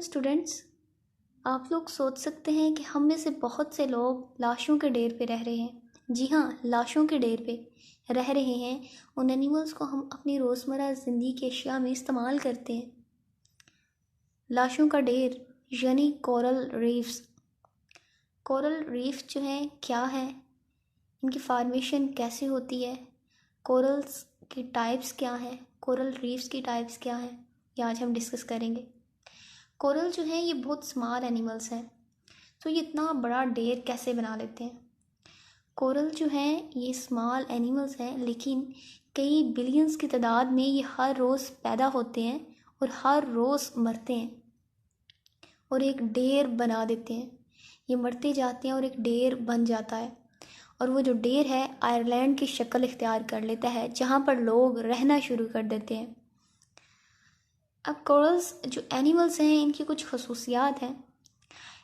Students, आप लोग सोच सकते हैं कि हम में से बहुत से लोग लाशों के ढेर पे रह रहे हैं। जी हाँ, लाशों के ढेर पे रह रहे हैं। उन एनिमल्स को हम अपनी रोज़मर्रा ज़िंदगी की अशिया में इस्तेमाल करते हैं। लाशों का ढेर यानी कोरल रीफ्स। कोरल रीफ जो है क्या है, इनकी फार्मेशन कैसे होती है, कोरल्स की टाइप्स क्या हैं, कोरल रीफ्स की टाइप्स क्या हैं, ये आज हम डिस्कस करेंगे। कोरल जो है ये बहुत स्मॉल एनिमल्स हैं, तो ये इतना बड़ा ढेर कैसे बना लेते हैं। कोरल जो है ये स्मॉल एनिमल्स हैं, लेकिन कई बिलियंस की तादाद में ये हर रोज़ पैदा होते हैं और हर रोज़ मरते हैं और एक ढेर बना देते हैं। ये मरते जाते हैं और एक ढेर बन जाता है, और वो जो ढेर है आयरलैंड की शक्ल इख्तियार कर लेता है, जहाँ पर लोग रहना शुरू कर देते हैं। अब कोरल्स जो एनिमल्स हैं इनकी कुछ खसूसियात हैं।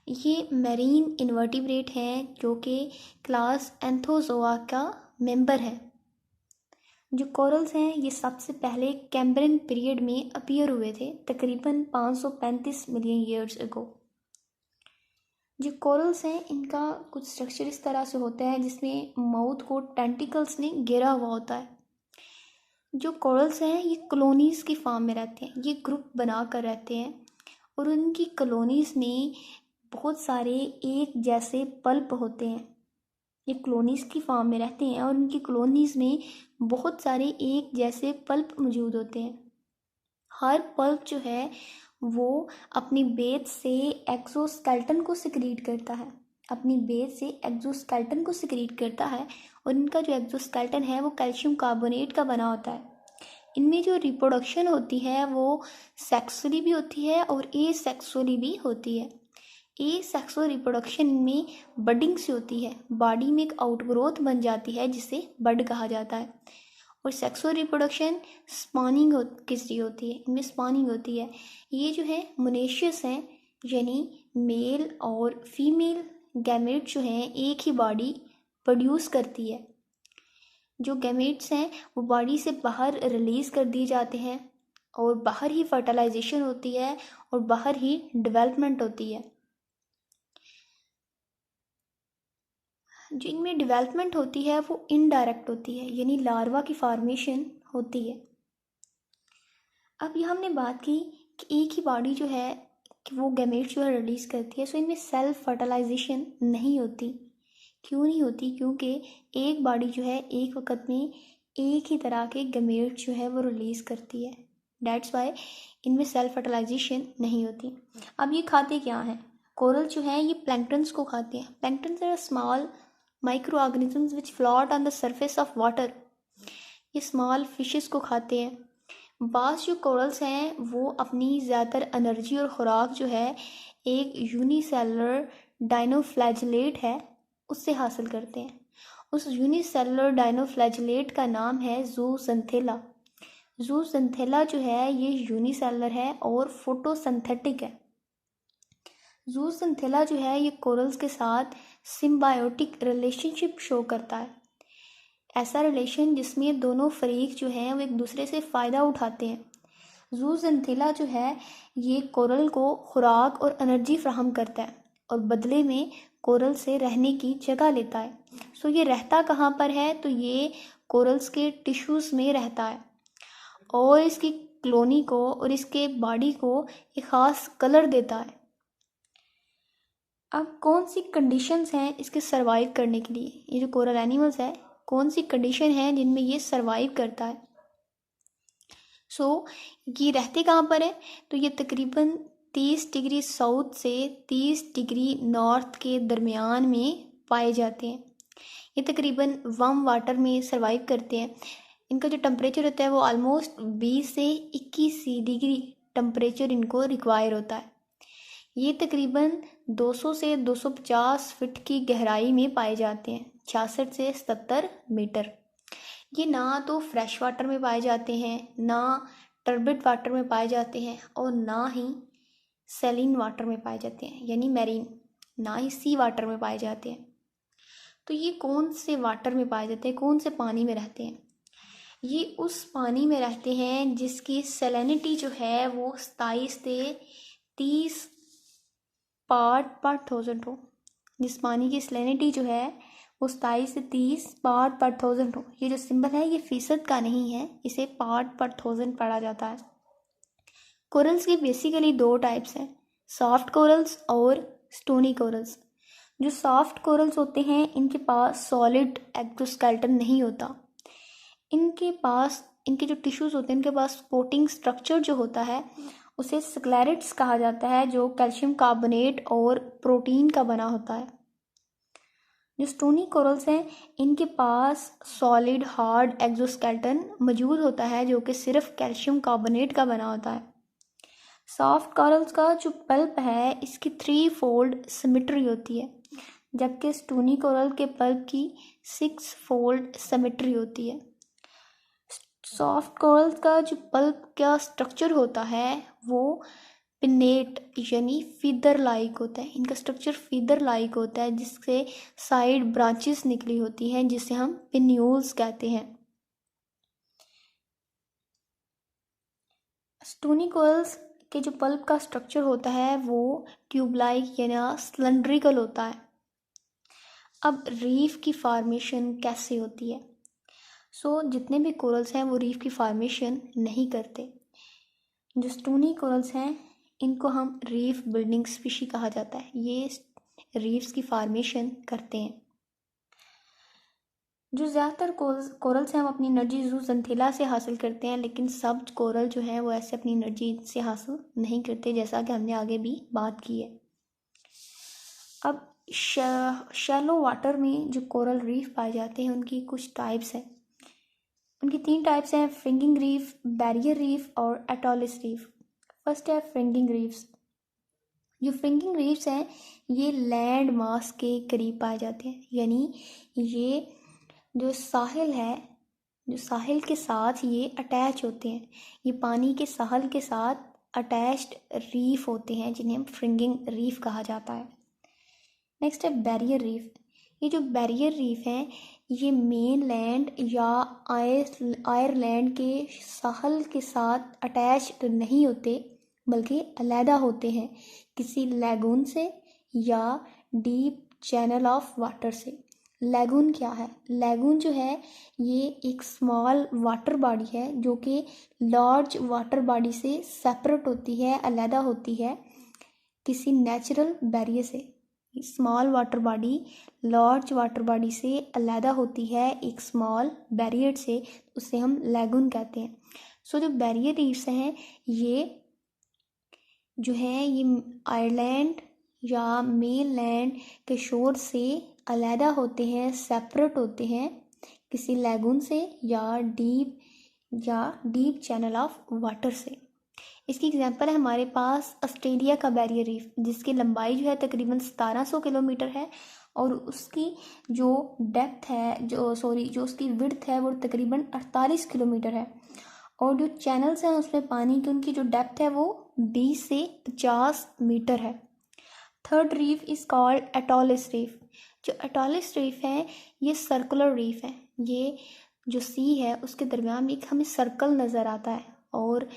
ये मैरीन इन्वर्टिब्रेट हैं जो कि क्लास एंथोजोआ का मेंबर है। जो कोरल्स हैं ये सबसे पहले कैम्ब्रियन पीरियड में अपीयर हुए थे, तकरीबन 535 मिलियन ईयर्स अगो। जो कोरल्स हैं इनका कुछ स्ट्रक्चर इस तरह से होता है जिसमें माउथ को टेंटिकल्स ने घेरा हुआ होता है। जो कोरल्स हैं ये कॉलोनीज़ की फॉर्म में रहते हैं, ये ग्रुप बना कर रहते हैं, और उनकी कॉलोनीज़ में बहुत सारे एक जैसे पल्प होते हैं। ये कॉलोनीज़ की फॉर्म में रहते हैं और उनकी कॉलोनीज़ में बहुत सारे एक जैसे पल्प मौजूद होते हैं। हर पल्प जो है वो अपनी बेस से एक्सोस्केलेटन को सिक्रीट करता है, अपनी बेस से एक्सोस्केलेटन को सिक्रीट करता है, और इनका जो एक्सोस्केलेटन है वो कैल्शियम कार्बोनेट का बना होता है। इनमें जो रिप्रोडक्शन होती है वो सेक्सुअली भी होती है और ए सेक्सुअली भी होती है। ए सेक्सुअल रिप्रोडक्शन में बडिंग से होती है, बॉडी में एक आउटग्रोथ बन जाती है जिसे बड कहा जाता है। और सेक्सुअल रिप्रोडक्शन स्पॉनिंग किसकी होती है, इनमें स्पॉनिंग होती है। ये जो है मोनेशियस हैं, यानी मेल और फीमेल गैमेट जो हैं एक ही बॉडी प्रोड्यूस करती है। जो गैमेट्स हैं वो बॉडी से बाहर रिलीज़ कर दिए जाते हैं, और बाहर ही फर्टिलाइजेशन होती है और बाहर ही डेवलपमेंट होती है। जो इनमें डेवलपमेंट होती है वो इनडायरेक्ट होती है, यानी लार्वा की फॉर्मेशन होती है। अब ये हमने बात की कि एक ही बॉडी जो है कि वो गैमेट्स जो है रिलीज़ करती है, सो इनमें सेल्फ फर्टिलाइजेशन नहीं होती। क्यों नहीं होती? क्योंकि एक बॉडी जो है एक वक्त में एक ही तरह के गैमेट्स जो है वो रिलीज़ करती है, डैट्स वाई इनमें सेल्फ फर्टिलाइजेशन नहीं होती। अब ये खाते क्या हैं? कोरल जो है ये प्लैंक्टन्स को खाते हैं। Planktons are small micro organisms which float on the surface of water. ये स्मॉल फिशेस को खाते हैं। बास जो कोरल्स हैं वो अपनी ज़्यादातर एनर्जी और ख़ुराक जो है एक यूनिसेलुलर डाइनोफ्लैजिलेट है उससे हासिल करते हैं। उस यूनिसेलुलर डाइनोफ्लैजिलेट का नाम है जूसेंथेला। जूसेंथेला जो है ये यूनिसेलुलर है और फोटोसिंथेटिक है। जूसेंथेला जो है ये कोरल्स के साथ सिम्बायोटिक रिलेशनशिप शो करता है। ऐसा रिलेशन जिसमें दोनों फरीक जो हैं वो एक दूसरे से फ़ायदा उठाते हैं। जूसेंथेला जो है ये कोरल को खुराक और एनर्जी फ्राहम करता है और बदले में कोरल से रहने की जगह लेता है। सो ये रहता कहाँ पर है? तो ये कोरल्स के टिश्यूज़ में रहता है और इसकी कॉलोनी को और इसके बॉडी को एक ख़ास कलर देता है। अब कौन सी कंडीशंस हैं इसके सरवाइव करने के लिए? ये जो कोरल एनिमल्स है, कौन सी कंडीशन है जिनमें ये सरवाइव करता है? ये रहते कहाँ पर है? तो ये तकरीबन 30 डिग्री साउथ से 30 डिग्री नॉर्थ के दरमियान में पाए जाते हैं। ये तकरीबन वार्म वाटर में सरवाइव करते हैं। इनका जो टेम्परेचर होता है वो ऑलमोस्ट 20 से 21 डिग्री टेम्परेचर इनको रिक्वायर होता है। ये तकरीबन 200 से 250 फीट की गहराई में पाए जाते हैं, 66 से 70 मीटर। ये ना तो फ्रेश वाटर में पाए जाते हैं, ना टर्बिड वाटर में पाए जाते हैं, और ना ही सेलिन वाटर में पाए जाते हैं, यानी मैरीन, ना ही सी वाटर में पाए जाते हैं। तो ये कौन से वाटर में पाए जाते हैं, कौन से पानी में रहते हैं? ये उस पानी में रहते हैं जिसकी सैलिनिटी जो है वो 27 से 30 पार्ट पर 1000 हो, जिस पानी की सैलिनिटी जो है वो 27 से 30 पार्ट पर 1000 हो। ये जो सिंबल है ये फीसद का नहीं है, इसे पार्ट पर 1000 पढ़ा जाता है। कोरल्स की बेसिकली 2 टाइप्स हैं, सॉफ्ट कोरल्स और स्टोनी कोरल्स। जो सॉफ्ट कोरल्स होते हैं इनके पास सॉलिड एक्सोस्केलेटन नहीं होता, इनके पास इनके जो टिश्यूज होते हैं इनके पास सपोर्टिंग स्ट्रक्चर जो होता है उसे स्क्लेरेट्स कहा जाता है, जो कैल्शियम कार्बोनेट और प्रोटीन का बना होता है। जो स्टोनी कोरल्स हैं इनके पास सॉलिड हार्ड एक्सोस्केलेटन मौजूद होता है जो कि सिर्फ कैल्शियम कार्बोनेट का बना होता है। सॉफ्ट कोरल्स का जो पल्प है इसकी 3 फोल्ड सिमेट्री होती है, जबकि स्टोनी कोरल के पल्प की 6 फोल्ड सिमेट्री होती है। सॉफ्ट कोरल्स का जो पल्प का स्ट्रक्चर होता है वो पिन्नेट यानी फीदर लाइक होता है। इनका स्ट्रक्चर फीदर लाइक होता है जिससे साइड ब्रांचेस निकली होती हैं जिसे हम पिन्यूल्स कहते हैं। स्टोनी कोरल्स के जो पल्प का स्ट्रक्चर होता है वो ट्यूब लाइक यानी सिलेंड्रिकल होता है। अब रीफ की फॉर्मेशन कैसे होती है? जितने भी कोरल्स हैं वो रीफ की फॉर्मेशन नहीं करते। जो स्टोनी कोरल्स हैं इनको हम रीफ बिल्डिंग स्पीशी कहा जाता है, ये रीफ्स की फॉर्मेशन करते हैं। जो ज़्यादातर कोरल्स हैं वो अपनी एनर्जी जूज़ैंथिला से हासिल करते हैं, लेकिन सब कोरल जो हैं वो ऐसे अपनी एनर्जी से हासिल नहीं करते, जैसा कि हमने आगे भी बात की है। अब शैलो वाटर में जो कोरल रीफ पाए जाते हैं उनकी कुछ टाइप्स हैं। उनकी 3 टाइप्स हैं, फ्रिंगिंग रीफ, बैरियर रीफ और एटोलिस रीफ। फर्स्ट है फ्रिंगिंग रीफ्स। जो फ्रिंगिंग रीफ्स हैं ये लैंड मास के करीब पाए जाते हैं, यानी ये जो साहिल है, जो साहिल के साथ ये अटैच होते हैं, ये पानी के साहिल के साथ अटैच्ड रीफ होते हैं जिन्हें हम फ्रिंगिंग रीफ कहा जाता है। नेक्स्ट है बैरियर रीफ। ये जो बैरियर रीफ हैं ये मेन लैंड या आयरलैंड के साहल के साथ अटैच्ड नहीं होते बल्कि अलहदा होते हैं किसी लैगून से या डीप चैनल ऑफ वाटर से। लैगून क्या है? लैगून जो है ये एक स्मॉल वाटर बॉडी है जो कि लार्ज वाटर बॉडी से सेपरेट होती है, अलहदा होती है किसी नेचुरल बैरियर से। Small water body large water body से अलहदा होती है एक स्मॉल बैरियर से, उसे हम लैगून कहते हैं। जो बैरियर रीफ्स हैं ये जो है ये आयरलैंड या मेन लैंड के शोर से अलहदा होते हैं, सेपरेट होते हैं किसी लैगून से या डीप चैनल ऑफ वाटर से। इसकी एग्जांपल है हमारे पास ऑस्ट्रेलिया का बैरियर रीफ, जिसकी लंबाई जो है तकरीबन 1700 किलोमीटर है और उसकी जो डेप्थ है जो उसकी विड्थ है वो तकरीबन 48 किलोमीटर है, और जो चैनल्स हैं उसमें पानी की उनकी जो डेप्थ है वो 20 से 50 मीटर है। Third reef is called atolls reef. जो एटोलिस रीफ है ये सर्कुलर रीफ है, ये जो सी है उसके दरमियान एक हमें सर्कल नज़र आता है और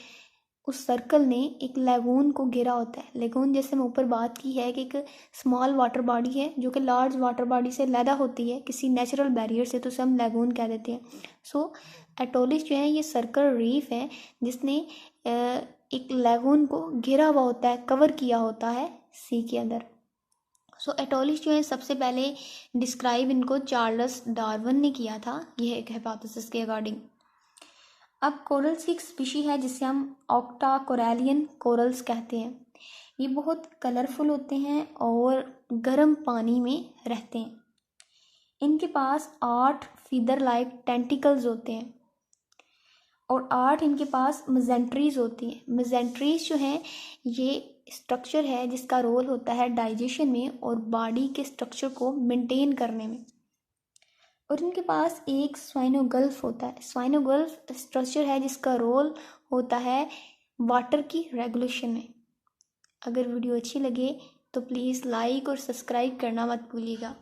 उस सर्कल ने एक लैगून को घेरा होता है। लैगून जैसे मैं ऊपर बात की है कि एक स्मॉल वाटर बॉडी है जो कि लार्ज वाटर बॉडी से अलहदा होती है किसी नेचुरल बैरियर से, तो उसे हम लैगून कह देते हैं। एटोलिस जो है ये सर्कल रीफ है जिसने एक लैगून को घेरा हुआ होता है, कवर किया होता है सी के अंदर। एटोलिस जो है सबसे पहले डिस्क्राइब इनको चार्ल्स डार्विन ने किया था, यह एक हाइपोथेसिस के अकॉर्डिंग। अब कोरल्स की एक स्पीशी है जिसे हम ऑक्टा कोरैलियन कोरल्स कहते हैं। ये बहुत कलरफुल होते हैं और गर्म पानी में रहते हैं। इनके पास 8 फीदर लाइक टेंटिकल्स होते हैं और 8 इनके पास मेजेंट्रीज होती हैं। मेजेंट्रीज जो हैं ये स्ट्रक्चर है जिसका रोल होता है डाइजेशन में और बॉडी के स्ट्रक्चर को मेंटेन करने में। और इनके पास एक स्वाइनोगल्फ होता है। स्वाइनोगल्फ स्ट्रक्चर है जिसका रोल होता है वाटर की रेगुलेशन में। अगर वीडियो अच्छी लगे तो प्लीज़ लाइक और सब्सक्राइब करना मत भूलिएगा।